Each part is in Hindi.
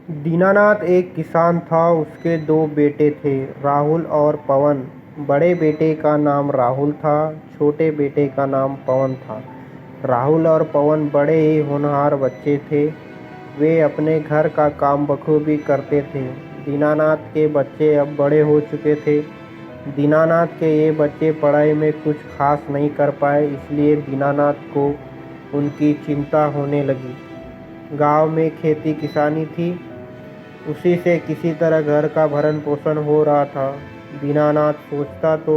दीनानाथ एक किसान था। उसके दो बेटे थे, राहुल और पवन। बड़े बेटे का नाम राहुल था, छोटे बेटे का नाम पवन था। राहुल और पवन बड़े ही होनहार बच्चे थे। वे अपने घर का काम बखूबी करते थे। दीनानाथ के बच्चे अब बड़े हो चुके थे। दीनानाथ के ये बच्चे पढ़ाई में कुछ खास नहीं कर पाए, इसलिए दीनानाथ को उनकी चिंता होने लगी। गांव में खेती किसानी थी, उसी से किसी तरह घर का भरण पोषण हो रहा था। दीनानाथ सोचता तो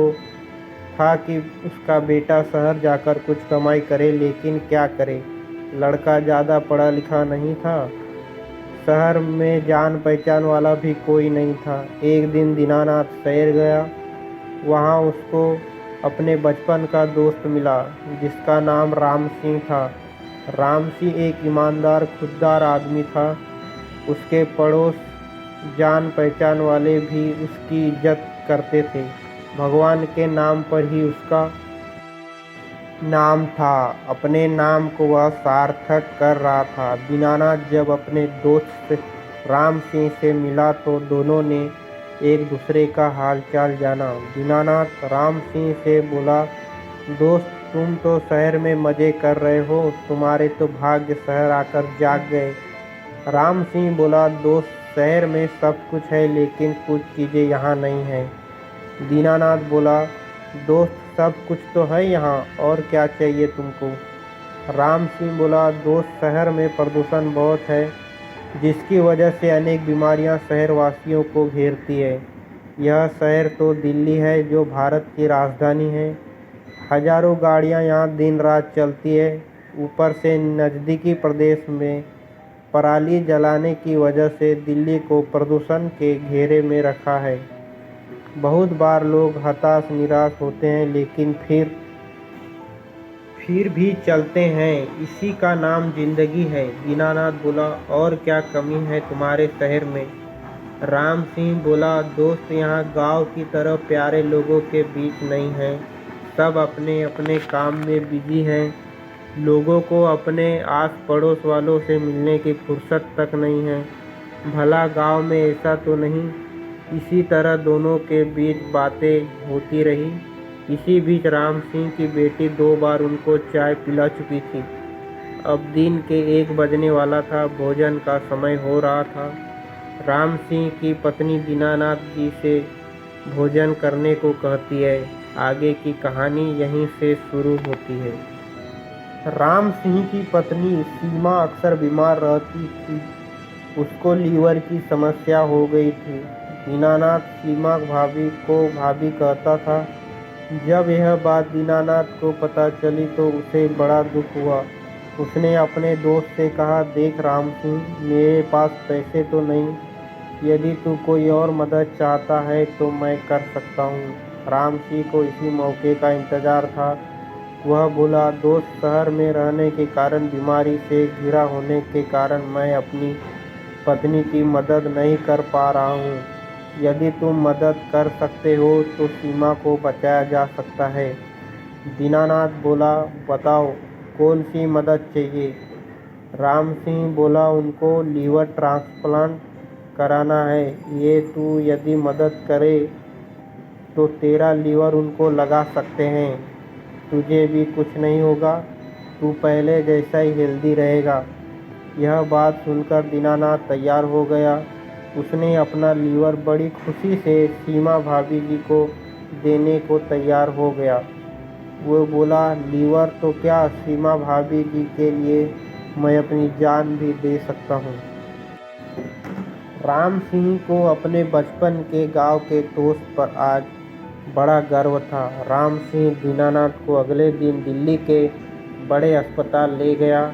था कि उसका बेटा शहर जाकर कुछ कमाई करे, लेकिन क्या करे, लड़का ज़्यादा पढ़ा लिखा नहीं था। शहर में जान पहचान वाला भी कोई नहीं था। एक दिन दीनानाथ शहर गया। वहाँ उसको अपने बचपन का दोस्त मिला, जिसका नाम राम सिंह था। राम सिंह एक ईमानदार खुददार आदमी था। उसके पड़ोस जान पहचान वाले भी उसकी इज्जत करते थे। भगवान के नाम पर ही उसका नाम था। अपने नाम को वह सार्थक कर रहा था। दीनानाथ जब अपने दोस्त राम सिंह से मिला तो दोनों ने एक दूसरे का हालचाल जाना। दीनानाथ राम सिंह से बोला, दोस्त, तुम तो शहर में मज़े कर रहे हो, तुम्हारे तो भाग्य शहर आकर जाग गए। राम सिंह बोला, दोस्त, शहर में सब कुछ है, लेकिन कुछ चीज़ें यहाँ नहीं हैं। दीनानाथ बोला, दोस्त, सब कुछ तो है यहाँ, और क्या चाहिए तुमको। राम सिंह बोला, दोस्त, शहर में प्रदूषण बहुत है, जिसकी वजह से अनेक बीमारियां शहरवासियों को घेरती है। यह शहर तो दिल्ली है, जो भारत की राजधानी है। हजारों गाड़ियां यहाँ दिन रात चलती है। ऊपर से नज़दीकी प्रदेश में पराली जलाने की वजह से दिल्ली को प्रदूषण के घेरे में रखा है। बहुत बार लोग हताश निराश होते हैं, लेकिन फिर भी चलते हैं। इसी का नाम जिंदगी है। दीनानाथ बोला, और क्या कमी है तुम्हारे शहर में। राम सिंह बोला, दोस्त, यहाँ गांव की तरह प्यारे लोगों के बीच नहीं है। सब अपने अपने काम में बिजी हैं। लोगों को अपने आस पड़ोस वालों से मिलने की फुर्सत तक नहीं है। भला गांव में ऐसा तो नहीं। इसी तरह दोनों के बीच बातें होती रही। इसी बीच राम सिंह की बेटी 2 बार उनको चाय पिला चुकी थी। अब दिन के 1 बजने वाला था। भोजन का समय हो रहा था। राम सिंह की पत्नी दीनानाथ जी से भोजन करने को कहती है। आगे की कहानी यहीं से शुरू होती है। राम सिंह की पत्नी सीमा अक्सर बीमार रहती थी। उसको लीवर की समस्या हो गई थी। दीनानाथ सीमा भाभी को भाभी कहता था। जब यह बात दीनानाथ को पता चली तो उसे बड़ा दुख हुआ। उसने अपने दोस्त से कहा, देख राम सिंह, मेरे पास पैसे तो नहीं, यदि तू कोई और मदद चाहता है तो मैं कर सकता हूँ। राम सिंह को इसी मौके का इंतज़ार था। वह बोला, दोस्त, शहर में रहने के कारण, बीमारी से घिरा होने के कारण मैं अपनी पत्नी की मदद नहीं कर पा रहा हूँ। यदि तुम मदद कर सकते हो तो सीमा को बचाया जा सकता है। दीनानाथ बोला, बताओ, कौन सी मदद चाहिए। राम सिंह बोला, उनको लीवर ट्रांसप्लांट कराना है। ये तू यदि मदद करे तो तेरा लीवर उनको लगा सकते हैं। तुझे भी कुछ नहीं होगा, तू पहले जैसा ही हेल्दी रहेगा। यह बात सुनकर दीनानाथ तैयार हो गया। उसने अपना लीवर बड़ी खुशी से सीमा भाभी जी को देने को तैयार हो गया। वो बोला, लीवर तो क्या, सीमा भाभी जी के लिए मैं अपनी जान भी दे सकता हूँ। राम सिंह को अपने बचपन के गांव के दोस्त पर आज बड़ा गर्व था। राम सिंह दीनानाथ को अगले दिन दिल्ली के बड़े अस्पताल ले गया,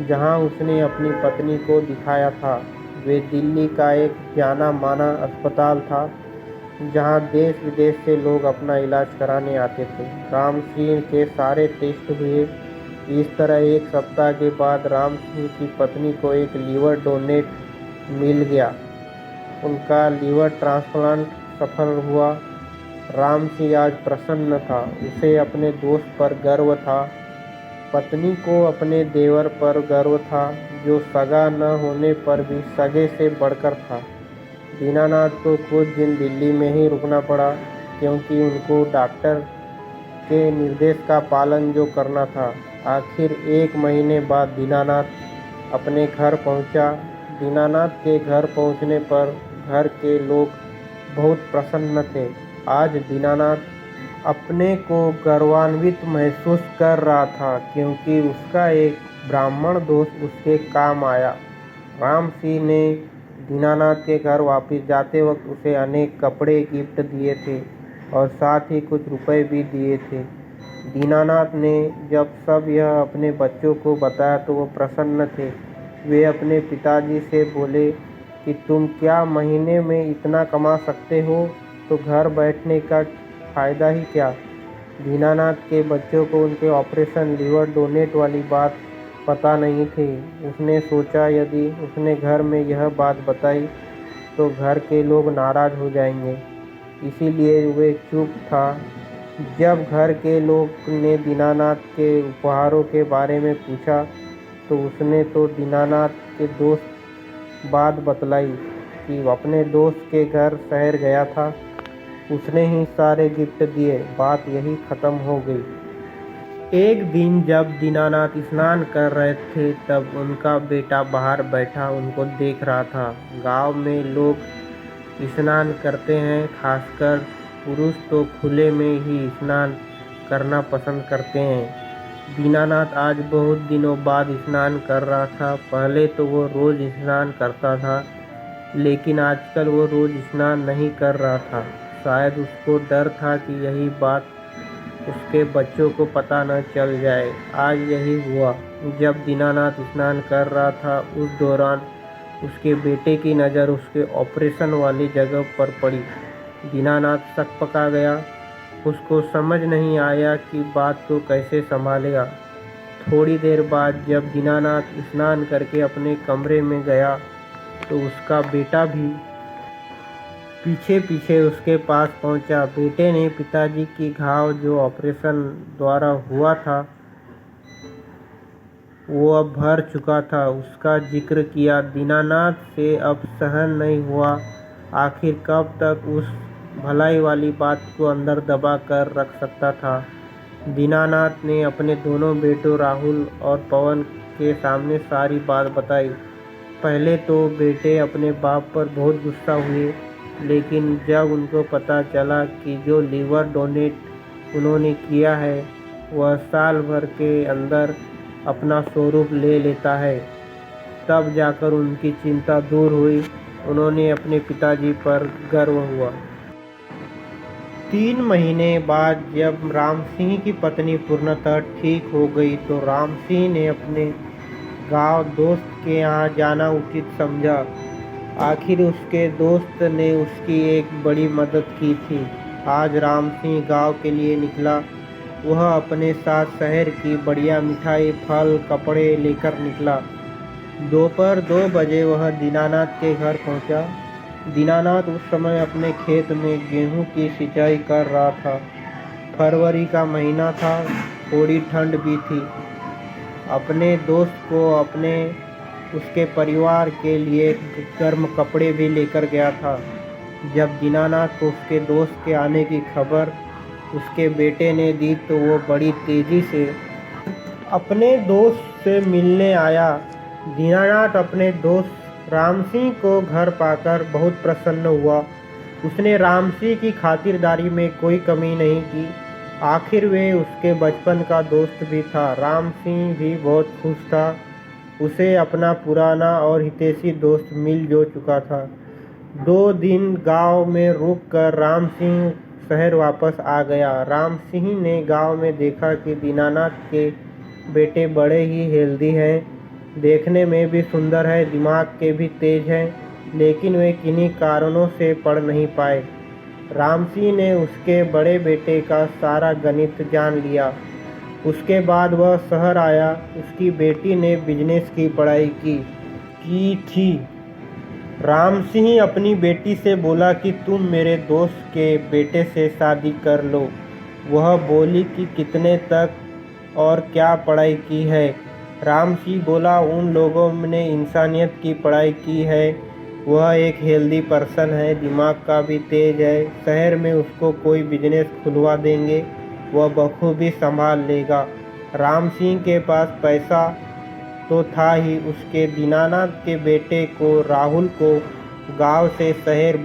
जहां उसने अपनी पत्नी को दिखाया था। वे दिल्ली का एक जाना माना अस्पताल था, जहां देश विदेश से लोग अपना इलाज कराने आते थे। राम सिंह के सारे टेस्ट हुए। इस तरह 1 सप्ताह के बाद राम सिंह की पत्नी को एक लीवर डोनेट मिल गया। उनका लीवर ट्रांसप्लांट सफल हुआ। राम सिंह आज प्रसन्न था। उसे अपने दोस्त पर गर्व था। पत्नी को अपने देवर पर गर्व था, जो सगा न होने पर भी सगे से बढ़कर था। दीनानाथ को कुछ दिन दिल्ली में ही रुकना पड़ा, क्योंकि उनको डॉक्टर के निर्देश का पालन जो करना था। आखिर 1 महीने बाद दीनानाथ अपने घर पहुंचा। दीनानाथ के घर पहुंचने पर घर के लोग बहुत प्रसन्न थे। आज दीनानाथ अपने को गौरवान्वित महसूस कर रहा था, क्योंकि उसका एक ब्राह्मण दोस्त उसके काम आया। राम सिंह ने दीनानाथ के घर वापस जाते वक्त उसे अनेक कपड़े गिफ्ट दिए थे और साथ ही कुछ रुपए भी दिए थे। दीनानाथ ने जब सब यह अपने बच्चों को बताया तो वो प्रसन्न थे। वे अपने पिताजी से बोले कि तुम क्या महीने में इतना कमा सकते हो, तो घर बैठने का फ़ायदा ही क्या। दीनानाथ के बच्चों को उनके ऑपरेशन लीवर डोनेट वाली बात पता नहीं थी। उसने सोचा यदि उसने घर में यह बात बताई तो घर के लोग नाराज़ हो जाएंगे, इसीलिए वे चुप था। जब घर के लोग ने दीनानाथ के उपहारों के बारे में पूछा तो उसने तो दीनानाथ के दोस्त बात बतलाई कि अपने दोस्त के घर शहर गया था, उसने ही सारे गिफ्ट दिए। बात यही ख़त्म हो गई। एक दिन जब दीनानाथ स्नान कर रहे थे तब उनका बेटा बाहर बैठा उनको देख रहा था। गांव में लोग स्नान करते हैं, खासकर पुरुष तो खुले में ही स्नान करना पसंद करते हैं। दीनानाथ आज बहुत दिनों बाद स्नान कर रहा था। पहले तो वो रोज़ स्नान करता था, लेकिन आजकल वो रोज़ स्नान नहीं कर रहा था। शायद उसको डर था कि यही बात उसके बच्चों को पता न चल जाए। आज यही हुआ। जब दीनानाथ स्नान कर रहा था उस दौरान उसके बेटे की नज़र उसके ऑपरेशन वाली जगह पर पड़ी। दीनानाथ सकपका गया। उसको समझ नहीं आया कि बात को कैसे संभालेगा। थोड़ी देर बाद जब दीनानाथ स्नान करके अपने कमरे में गया तो उसका बेटा भी पीछे पीछे उसके पास पहुंचा। बेटे ने पिताजी की घाव जो ऑपरेशन द्वारा हुआ था वो अब भर चुका था, उसका जिक्र किया। दीनानाथ से अब सहन नहीं हुआ। आखिर कब तक उस भलाई वाली बात को अंदर दबा कर रख सकता था। दीनानाथ ने अपने दोनों बेटों राहुल और पवन के सामने सारी बात बताई। पहले तो बेटे अपने बाप पर बहुत गुस्सा हुए, लेकिन जब उनको पता चला कि जो लीवर डोनेट उन्होंने किया है वह साल भर के अंदर अपना स्वरूप ले लेता है, तब जाकर उनकी चिंता दूर हुई। उन्होंने अपने पिताजी पर गर्व हुआ। 3 महीने बाद जब राम सिंह की पत्नी पूर्णतः ठीक हो गई तो राम सिंह ने अपने गांव दोस्त के यहाँ जाना उचित समझा। आखिर उसके दोस्त ने उसकी एक बड़ी मदद की थी। आज राम सिंह गाँव के लिए निकला। वह अपने साथ शहर की बढ़िया मिठाई, फल, कपड़े लेकर निकला। दोपहर 2 बजे वह दीनानाथ के घर पहुंचा। दीनानाथ उस समय अपने खेत में गेहूं की सिंचाई कर रहा था। फरवरी का महीना था, थोड़ी ठंड भी थी। अपने दोस्त को उसके परिवार के लिए गर्म कपड़े भी लेकर गया था। जब दीनानाथ को उसके दोस्त के आने की खबर उसके बेटे ने दी तो वो बड़ी तेज़ी से अपने दोस्त से मिलने आया। दीनानाथ अपने दोस्त राम सिंह को घर पाकर बहुत प्रसन्न हुआ। उसने राम सिंह की खातिरदारी में कोई कमी नहीं की। आखिर वे उसके बचपन का दोस्त भी था। राम सिंह भी बहुत खुश था। उसे अपना पुराना और हितैषी दोस्त मिल जो चुका था। 2 दिन गांव में रुककर राम सिंह शहर वापस आ गया। राम सिंह ने गांव में देखा कि दीनानाथ के बेटे बड़े ही हेल्दी हैं, देखने में भी सुंदर है, दिमाग के भी तेज हैं, लेकिन वे किन्हीं कारणों से पढ़ नहीं पाए। राम सिंह ने उसके बड़े बेटे का सारा गणित जान लिया। उसके बाद वह शहर आया। उसकी बेटी ने बिजनेस की पढ़ाई की थी। राम सिंह अपनी बेटी से बोला कि तुम मेरे दोस्त के बेटे से शादी कर लो। वह बोली कि कितने तक और क्या पढ़ाई की है। राम सिंह बोला, उन लोगों ने इंसानियत की पढ़ाई की है। वह एक हेल्दी पर्सन है, दिमाग का भी तेज है। शहर में उसको कोई बिजनेस खुलवा देंगे, वह बखूबी संभाल लेगा। राम सिंह के पास पैसा तो था ही, उसके दीनानाथ के बेटे को राहुल को गांव से शहर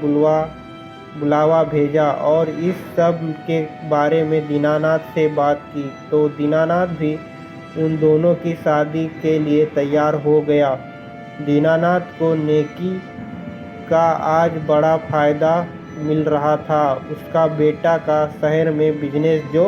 बुलावा भेजा और इस सब के बारे में दीनानाथ से बात की तो दीनानाथ भी उन दोनों की शादी के लिए तैयार हो गया। दीनानाथ को नेकी का आज बड़ा फायदा मिल रहा था। उसका बेटा का शहर में बिजनेस जो